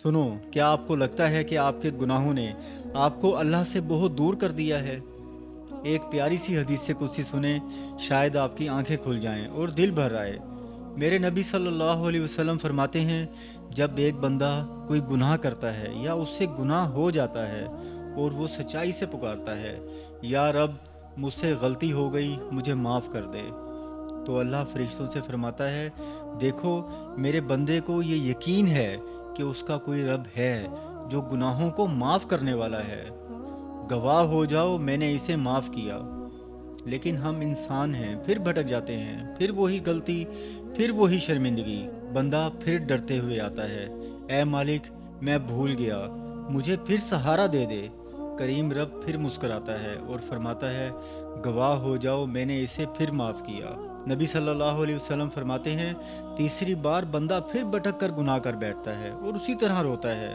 सुनो, क्या आपको लगता है कि आपके गुनाहों ने आपको अल्लाह से बहुत दूर कर दिया है? एक प्यारी सी हदीस से कुछ सी सुने, शायद आपकी आंखें खुल जाएं और दिल भर आए। मेरे नबी सल्लल्लाहु अलैहि वसल्लम फरमाते हैं, जब एक बंदा कोई गुनाह करता है या उससे गुनाह हो जाता है और वो सच्चाई से पुकारता है, या रब मुझसे गलती हो गई, मुझे माफ़ कर दे, तो अल्लाह फरिश्तों से फरमाता है, देखो, मेरे बंदे को ये यकीन है कि उसका कोई रब है जो गुनाहों को माफ़ करने वाला है। गवाह हो जाओ, मैंने इसे माफ़ किया। लेकिन हम इंसान हैं, फिर भटक जाते हैं, फिर वही गलती, फिर वही शर्मिंदगी। बंदा फिर डरते हुए आता है, ऐ मालिक, मैं भूल गया, मुझे फिर सहारा दे दे। करीम रब फिर मुस्कराता है और फरमाता है, गवाह हो जाओ, मैंने इसे फिर माफ़ किया। नबी सल्लल्लाहु अलैहि वसल्लम फरमाते हैं, तीसरी बार बंदा फिर भटक कर गुनाह कर बैठता है और उसी तरह रोता है,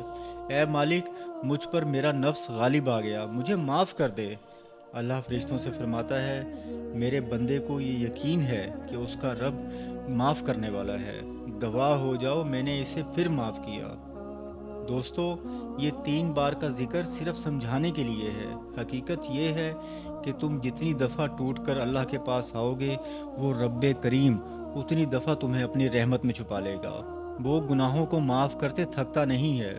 ऐ मालिक, मुझ पर मेरा नफ्स गालिब आ गया, मुझे माफ़ कर दे। अल्लाह फरिश्तों से फरमाता है, मेरे बंदे को ये यकीन है कि उसका रब माफ़ करने वाला है, गवाह हो जाओ, मैंने इसे फिर माफ़ किया। दोस्तों, ये 3 बार का जिक्र सिर्फ समझाने के लिए है। हकीकत ये है कि तुम जितनी दफ़ा टूट कर अल्लाह के पास आओगे, वो रब्बे करीम उतनी दफ़ा तुम्हें अपनी रहमत में छुपा लेगा। वो गुनाहों को माफ़ करते थकता नहीं है,